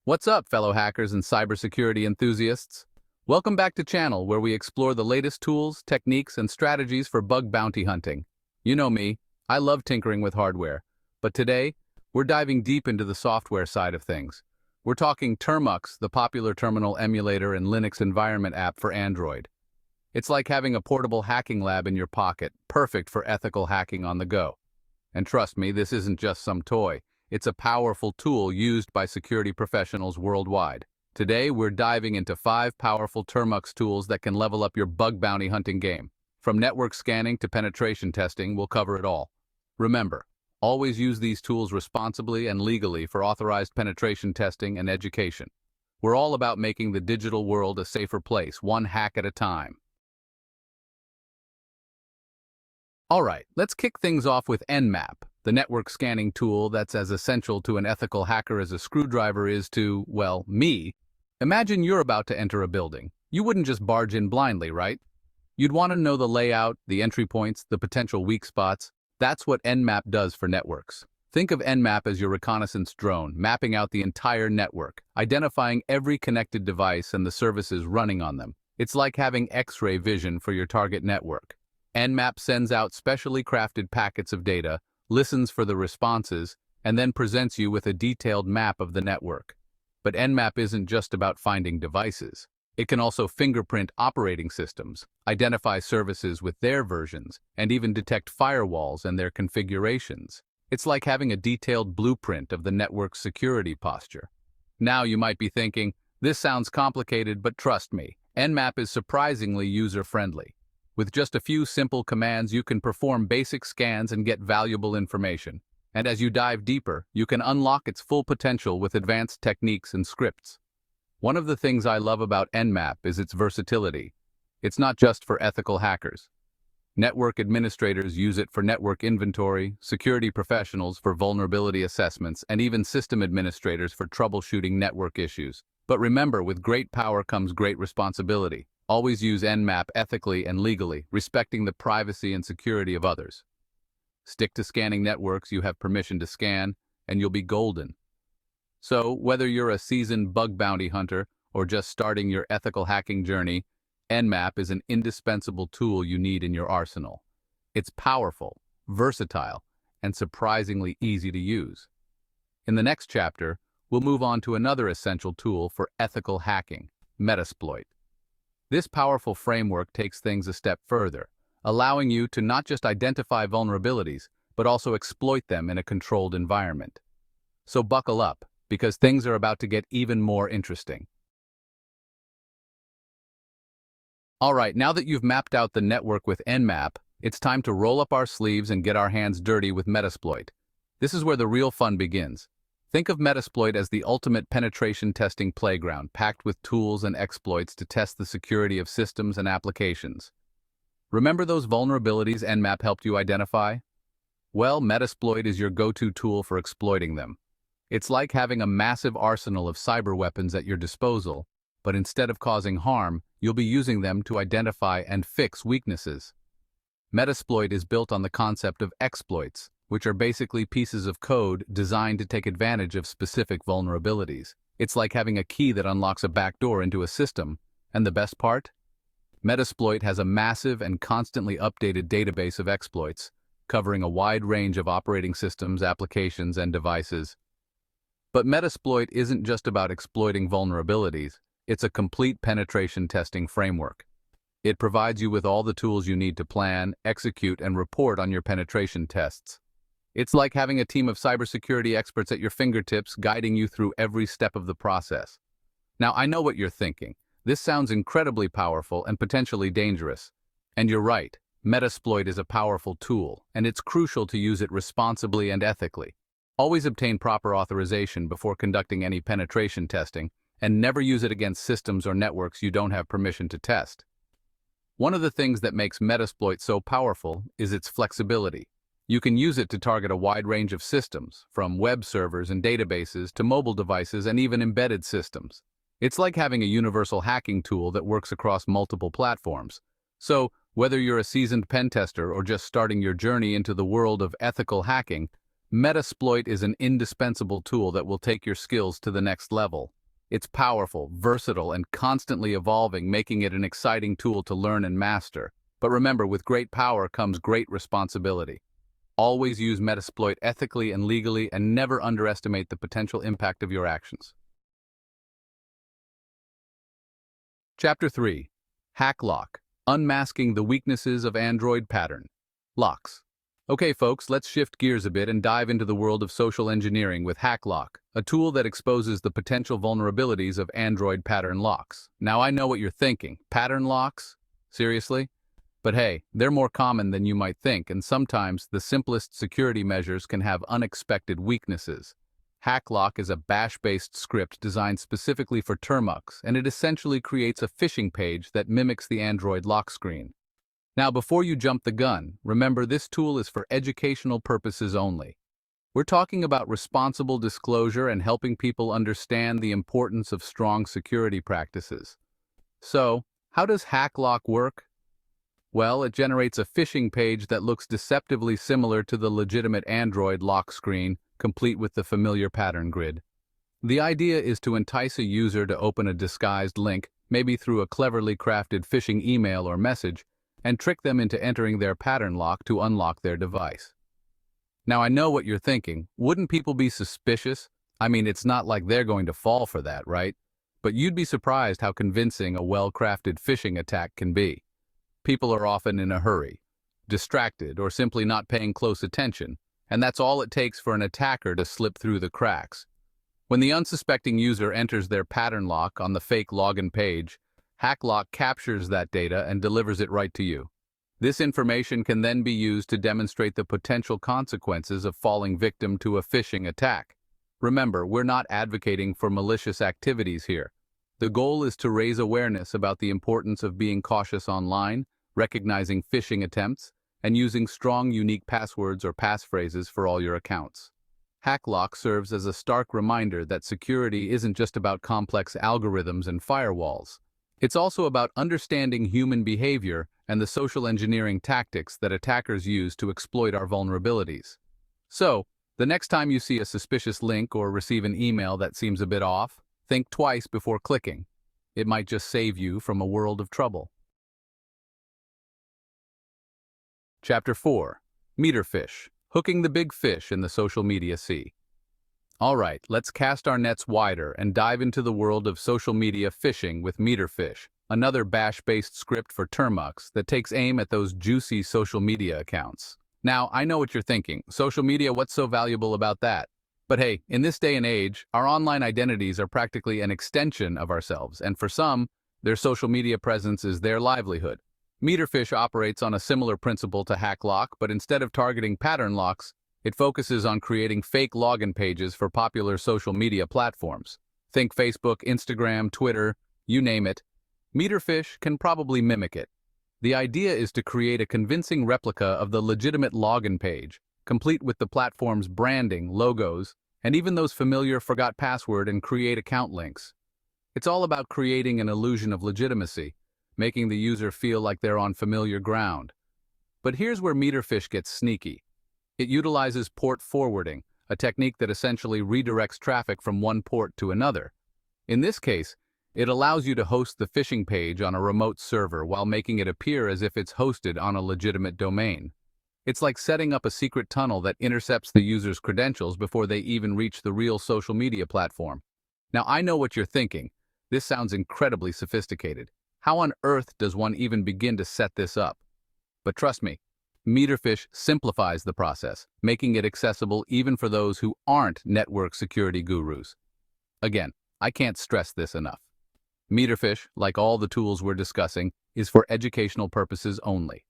What's up, fellow hackers and cybersecurity enthusiasts? Welcome back to channel where we explore the latest tools, techniques, and strategies for bug bounty hunting. You know me, I love tinkering with hardware, but today, we're diving deep into the software side of things. We're talking Termux, the popular terminal emulator and Linux environment app for Android. It's like having a portable hacking lab in your pocket, perfect for ethical hacking on the go. And trust me, this isn't just some toy. It's a powerful tool used by security professionals worldwide. Today, we're diving into 5 powerful Termux tools that can level up your bug bounty hunting game. From network scanning to penetration testing, we'll cover it all. Remember, always use these tools responsibly and legally for authorized penetration testing and education. We're all about making the digital world a safer place, one hack at a time. Alright, let's kick things off with Nmap, the network scanning tool that's as essential to an ethical hacker as a screwdriver is to, well, me. Imagine you're about to enter a building. You wouldn't just barge in blindly, right? You'd want to know the layout, the entry points, the potential weak spots. That's what Nmap does for networks. Think of Nmap as your reconnaissance drone, mapping out the entire network, identifying every connected device and the services running on them. It's like having X-ray vision for your target network. Nmap sends out specially crafted packets of data, listens for the responses, and then presents you with a detailed map of the network. But Nmap isn't just about finding devices. It can also fingerprint operating systems, identify services with their versions, and even detect firewalls and their configurations. It's like having a detailed blueprint of the network's security posture. Now you might be thinking, this sounds complicated, but trust me, Nmap is surprisingly user-friendly. With just a few simple commands, you can perform basic scans and get valuable information. And as you dive deeper, you can unlock its full potential with advanced techniques and scripts. One of the things I love about Nmap is its versatility. It's not just for ethical hackers. Network administrators use it for network inventory, security professionals for vulnerability assessments, and even system administrators for troubleshooting network issues. But remember, with great power comes great responsibility. Always use Nmap ethically and legally, respecting the privacy and security of others. Stick to scanning networks you have permission to scan, and you'll be golden. So, whether you're a seasoned bug bounty hunter or just starting your ethical hacking journey, Nmap is an indispensable tool you need in your arsenal. It's powerful, versatile, and surprisingly easy to use. In the next chapter, we'll move on to another essential tool for ethical hacking, Metasploit. This powerful framework takes things a step further, allowing you to not just identify vulnerabilities, but also exploit them in a controlled environment. So buckle up, because things are about to get even more interesting. Alright, now that you've mapped out the network with Nmap, it's time to roll up our sleeves and get our hands dirty with Metasploit. This is where the real fun begins. Think of Metasploit as the ultimate penetration testing playground, packed with tools and exploits to test the security of systems and applications. Remember those vulnerabilities Nmap helped you identify? Well, Metasploit is your go-to tool for exploiting them. It's like having a massive arsenal of cyber weapons at your disposal, but instead of causing harm, you'll be using them to identify and fix weaknesses. Metasploit is built on the concept of exploits, which are basically pieces of code designed to take advantage of specific vulnerabilities. It's like having a key that unlocks a backdoor into a system. And the best part? Metasploit has a massive and constantly updated database of exploits, covering a wide range of operating systems, applications, and devices. But Metasploit isn't just about exploiting vulnerabilities, it's a complete penetration testing framework. It provides you with all the tools you need to plan, execute, and report on your penetration tests. It's like having a team of cybersecurity experts at your fingertips guiding you through every step of the process. Now, I know what you're thinking. This sounds incredibly powerful and potentially dangerous. And you're right, Metasploit is a powerful tool, and it's crucial to use it responsibly and ethically. Always obtain proper authorization before conducting any penetration testing, and never use it against systems or networks you don't have permission to test. One of the things that makes Metasploit so powerful is its flexibility. You can use it to target a wide range of systems, from web servers and databases to mobile devices and even embedded systems. It's like having a universal hacking tool that works across multiple platforms. So, whether you're a seasoned pen tester or just starting your journey into the world of ethical hacking, Metasploit is an indispensable tool that will take your skills to the next level. It's powerful, versatile, and constantly evolving, making it an exciting tool to learn and master. But remember, with great power comes great responsibility. Always use Metasploit ethically and legally, and never underestimate the potential impact of your actions. Chapter 3. Hack Lock. Unmasking the weaknesses of Android pattern locks. Okay, folks, let's shift gears a bit and dive into the world of social engineering with HackLock, a tool that exposes the potential vulnerabilities of Android pattern locks. Now, I know what you're thinking. Pattern locks? Seriously? But hey, they're more common than you might think, and sometimes the simplest security measures can have unexpected weaknesses. HackLock is a bash-based script designed specifically for Termux, and it essentially creates a phishing page that mimics the Android lock screen. Now, before you jump the gun, remember this tool is for educational purposes only. We're talking about responsible disclosure and helping people understand the importance of strong security practices. So, how does HackLock work? Well, it generates a phishing page that looks deceptively similar to the legitimate Android lock screen, complete with the familiar pattern grid. The idea is to entice a user to open a disguised link, maybe through a cleverly crafted phishing email or message, and trick them into entering their pattern lock to unlock their device. Now, I know what you're thinking. Wouldn't people be suspicious? I mean, it's not like they're going to fall for that, right? But you'd be surprised how convincing a well-crafted phishing attack can be. People are often in a hurry, distracted, or simply not paying close attention, and that's all it takes for an attacker to slip through the cracks. When the unsuspecting user enters their pattern lock on the fake login page, HackLock captures that data and delivers it right to you. This information can then be used to demonstrate the potential consequences of falling victim to a phishing attack. Remember, we're not advocating for malicious activities here. The goal is to raise awareness about the importance of being cautious online, recognizing phishing attempts, and using strong, unique passwords or passphrases for all your accounts. HackLock serves as a stark reminder that security isn't just about complex algorithms and firewalls. It's also about understanding human behavior and the social engineering tactics that attackers use to exploit our vulnerabilities. So, the next time you see a suspicious link or receive an email that seems a bit off, think twice before clicking. It might just save you from a world of trouble. Chapter 4. Meterfish. Hooking the big fish in the social media sea. All right, let's cast our nets wider and dive into the world of social media phishing with Meterfish, another bash-based script for Termux that takes aim at those juicy social media accounts. Now, I know what you're thinking. Social media, what's so valuable about that? But hey, in this day and age, our online identities are practically an extension of ourselves, and for some, their social media presence is their livelihood. Meterfish operates on a similar principle to HackLock, but instead of targeting pattern locks, it focuses on creating fake login pages for popular social media platforms. Think Facebook, Instagram, Twitter, you name it. Meterfish can probably mimic it. The idea is to create a convincing replica of the legitimate login page, complete with the platform's branding, logos, and even those familiar forgot password and create account links. It's all about creating an illusion of legitimacy, making the user feel like they're on familiar ground. But here's where Meterfish gets sneaky. It utilizes port forwarding, a technique that essentially redirects traffic from one port to another. In this case, it allows you to host the phishing page on a remote server while making it appear as if it's hosted on a legitimate domain. It's like setting up a secret tunnel that intercepts the user's credentials before they even reach the real social media platform. Now, I know what you're thinking. This sounds incredibly sophisticated. How on earth does one even begin to set this up? But trust me, Meterfish simplifies the process, making it accessible even for those who aren't network security gurus. Again, I can't stress this enough. Meterfish, like all the tools we're discussing, is for educational purposes only.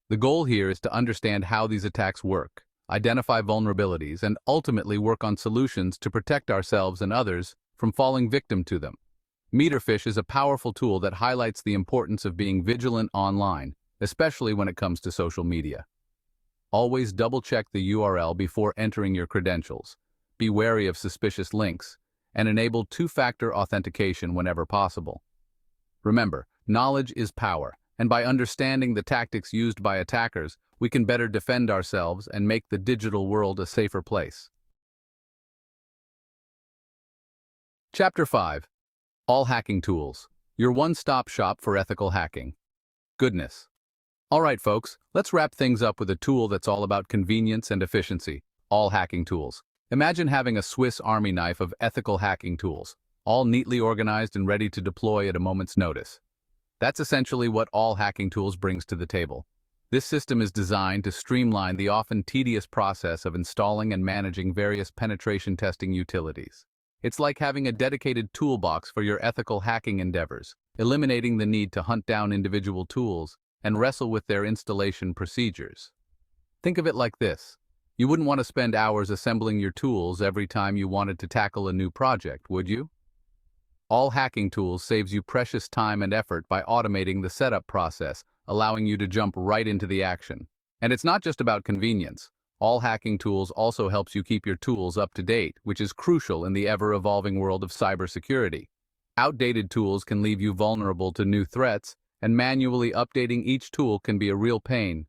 The goal here is to understand how these attacks work, identify vulnerabilities, and ultimately work on solutions to protect ourselves and others from falling victim to them. Meterfish is a powerful tool that highlights the importance of being vigilant online, especially when it comes to social media. Always double-check the URL before entering your credentials, be wary of suspicious links, and enable two-factor authentication whenever possible. Remember, knowledge is power, and by understanding the tactics used by attackers, we can better defend ourselves and make the digital world a safer place. Chapter 5. All hacking tools, your one-stop shop for ethical hacking. Goodness. All right, folks, let's wrap things up with a tool that's all about convenience and efficiency. All hacking tools. Imagine having a Swiss Army knife of ethical hacking tools, all neatly organized and ready to deploy at a moment's notice. That's essentially what all hacking tools brings to the table. This system is designed to streamline the often tedious process of installing and managing various penetration testing utilities. It's like having a dedicated toolbox for your ethical hacking endeavors, eliminating the need to hunt down individual tools and wrestle with their installation procedures. Think of it like this. You wouldn't want to spend hours assembling your tools every time you wanted to tackle a new project, would you? All hacking tools saves you precious time and effort by automating the setup process, allowing you to jump right into the action. And it's not just about convenience. All hacking tools also helps you keep your tools up to date, which is crucial in the ever-evolving world of cybersecurity. Outdated tools can leave you vulnerable to new threats, and manually updating each tool can be a real pain.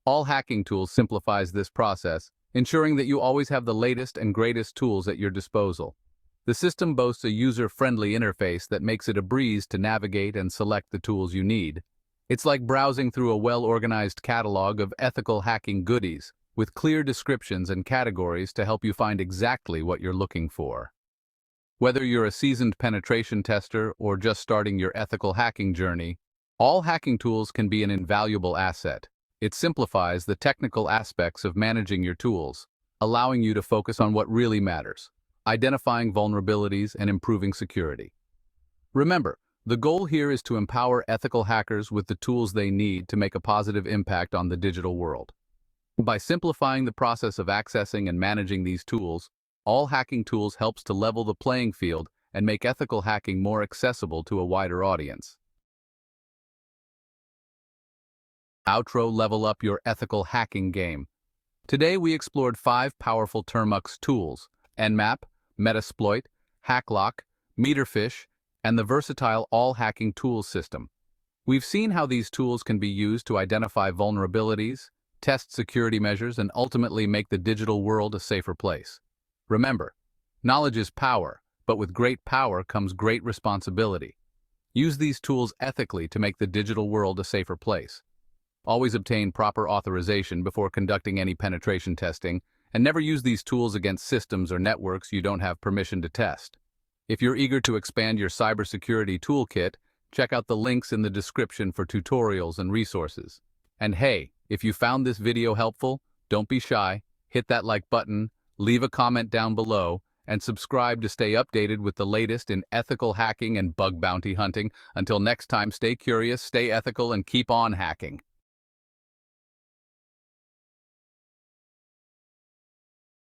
All hacking tools simplifies this process, ensuring that you always have the latest and greatest tools at your disposal. The system boasts a user-friendly interface that makes it a breeze to navigate and select the tools you need. It's like browsing through a well-organized catalog of ethical hacking goodies, with clear descriptions and categories to help you find exactly what you're looking for. Whether you're a seasoned penetration tester or just starting your ethical hacking journey, all hacking tools can be an invaluable asset. It simplifies the technical aspects of managing your tools, allowing you to focus on what really matters, identifying vulnerabilities and improving security. Remember, the goal here is to empower ethical hackers with the tools they need to make a positive impact on the digital world. By simplifying the process of accessing and managing these tools, all hacking tools helps to level the playing field and make ethical hacking more accessible to a wider audience. Outro, level up your ethical hacking game. Today we explored 5 powerful Termux tools: Nmap, Metasploit, HackLock, Meterfish, and the versatile All Hacking Tools system. We've seen how these tools can be used to identify vulnerabilities, test security measures, and ultimately make the digital world a safer place. Remember, knowledge is power, but with great power comes great responsibility. Use these tools ethically to make the digital world a safer place. Always obtain proper authorization before conducting any penetration testing, and never use these tools against systems or networks you don't have permission to test. If you're eager to expand your cybersecurity toolkit, check out the links in the description for tutorials and resources. And hey, if you found this video helpful, don't be shy, hit that like button, leave a comment down below, and subscribe to stay updated with the latest in ethical hacking and bug bounty hunting. Until next time, stay curious, stay ethical, and keep on hacking.